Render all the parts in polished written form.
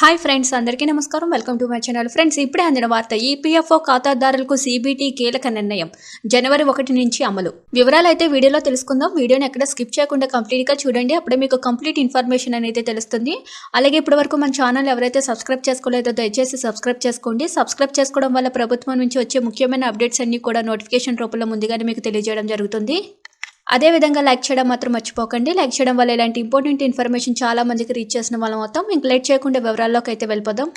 Hi friends, అందరికీ నమస్కారం. Welcome to my channel. Friends, ఇప్పుడే అందిన వార్త. ఈపీఎఫ్ఓ ఖాతాదారులకు సీబీటీ కీలక నిర్ణయం జనవరి 1 నుంచి అమలు. వివరాలు అయితే వీడియోలో తెలుసుకుందాం. వీడియోని ఎక్కడ స్కిప్ చేయకుండా కంప్లీట్గా చూడండి. అప్పుడే మీకు కంప్లీట్ ఇన్ఫర్మేషన్ అనేది తెలుస్తుంది. అలాగే ఇప్పటి వరకు మన ఛానల్ ఎవరైతే సబ్స్క్రైబ్ చేసుకోలేదో దయచేసి సబ్స్క్రైబ్ చేసుకోండి. సబ్స్క్రైబ్ చేసుకోవడం వల్ల ప్రభుత్వం నుంచి వచ్చే ముఖ్యమైన అప్డేట్స్ అన్ని కూడా నోటిఫికేషన్ రూపంలో ముందుగానే మీకు తెలియజేయడం జరుగుతుంది. అదేవిధంగా లైక్ చేయడం మాత్రం మర్చిపోకండి. లైక్ చేయడం వల్ల ఇలాంటి ఇంపార్టెంట్ ఇన్ఫర్మేషన్ చాలా మందికి రీచ్ చేసిన వాళ్ళం అవుతాం. ఇంక లేట్ చేయకుండా వివరాల్లోకి అయితే వెళ్ళిపోదాం.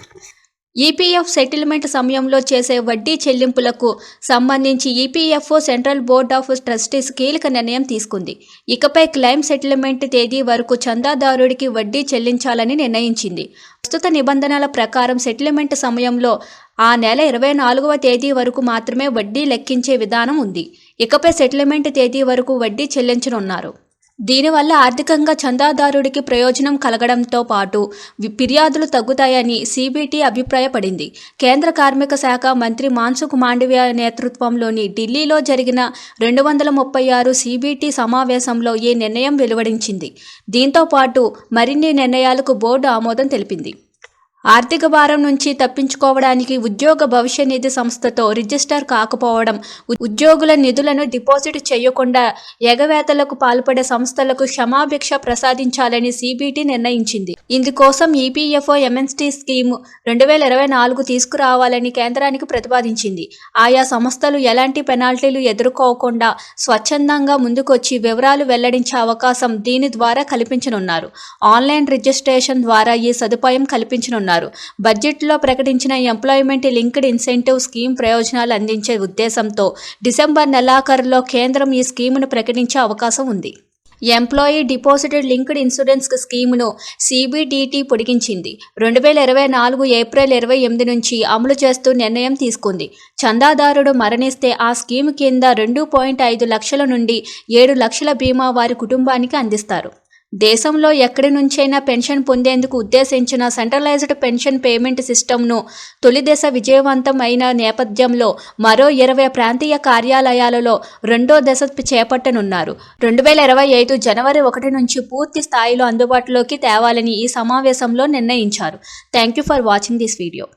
ఈపీఎఫ్ సెటిల్మెంట్ సమయంలో చేసే వడ్డీ చెల్లింపులకు సంబంధించి EPFO central board of trustees కీలక నిర్ణయం తీసుకుంది. ఇకపై క్లెయిమ్ సెటిల్మెంట్ తేదీ వరకు చందాదారుడికి వడ్డీ చెల్లించాలని నిర్ణయించింది. ప్రస్తుత నిబంధనల ప్రకారం సెటిల్మెంట్ సమయంలో ఆ నెల 24వ తేదీ వరకు మాత్రమే వడ్డీ లెక్కించే విధానం ఉంది. ఇకపై సెటిల్మెంట్ తేదీ వరకు వడ్డీ చెల్లించనున్నారు. దీనివల్ల ఆర్థికంగా చందాదారుడికి ప్రయోజనం కలగడంతో పాటు ఫిర్యాదులు తగ్గుతాయని సీబీటీ అభిప్రాయపడింది. కేంద్ర కార్మిక శాఖ మంత్రి మాన్సుఖ్ మాండవ్య నేతృత్వంలోని ఢిల్లీలో జరిగిన 236 సీబీటీ సమావేశంలో ఈ నిర్ణయం వెలువడించింది. దీంతో పాటు మరిన్ని నిర్ణయాలకు బోర్డు ఆమోదం తెలిపింది. ఆర్థిక భారం నుంచి తప్పించుకోవడానికి ఉద్యోగ భవిష్య నిధి సంస్థతో రిజిస్టర్ కాకపోవడం, ఉద్యోగుల నిధులను డిపాజిట్ చేయకుండా ఎగవేతలకు పాల్పడే సంస్థలకు క్షమాభిక్ష ప్రసాదించాలని సీబీటీ నిర్ణయించింది. ఇందుకోసం ఈపీఎఫ్ఓ ఎంఎన్టీ స్కీమ్ 2024 తీసుకురావాలని కేంద్రానికి ప్రతిపాదించింది. ఆయా సంస్థలు ఎలాంటి పెనాల్టీలు ఎదుర్కోకుండా స్వచ్ఛందంగా ముందుకొచ్చి వివరాలు వెల్లడించే అవకాశం దీని ద్వారా కల్పించనున్నారు. ఆన్లైన్ రిజిస్ట్రేషన్ ద్వారా ఈ సదుపాయం కల్పించనున్నారు. బడ్జెట్లో ప్రకటించిన ఎంప్లాయ్మెంట్ లింక్డ్ ఇన్సెంటివ్ స్కీమ్ ప్రయోజనాలు అందించే ఉద్దేశంతో డిసెంబర్ నెలాఖరులో కేంద్రం ఈ స్కీమును ప్రకటించే అవకాశం ఉంది. ఎంప్లాయీ డిపాజిట్ లింక్డ్ ఇన్సూరెన్స్ స్కీమును సీబీడీటీ పొడిగించింది. 2024 ఏప్రిల్ 28 నుంచి అమలు చేస్తూ నిర్ణయం తీసుకుంది. చందాదారుడు మరణిస్తే ఆ స్కీమ్ కింద 2.5 లక్షల నుండి 7 లక్షల బీమా వారి కుటుంబానికి అందిస్తారు. దేశంలో ఎక్కడి నుంచైనా పెన్షన్ పొందేందుకు ఉద్దేశించిన సెంట్రలైజ్డ్ పెన్షన్ పేమెంట్ సిస్టమ్ను తొలి దశ విజయవంతం అయిన నేపథ్యంలో మరో 20 ప్రాంతీయ కార్యాలయాలలో రెండో దశ చేపట్టనున్నారు. 2025 జనవరి 1 నుంచి పూర్తి స్థాయిలో అందుబాటులోకి తేవాలని ఈ సమావేశంలో నిర్ణయించారు. Thank you for watching this video.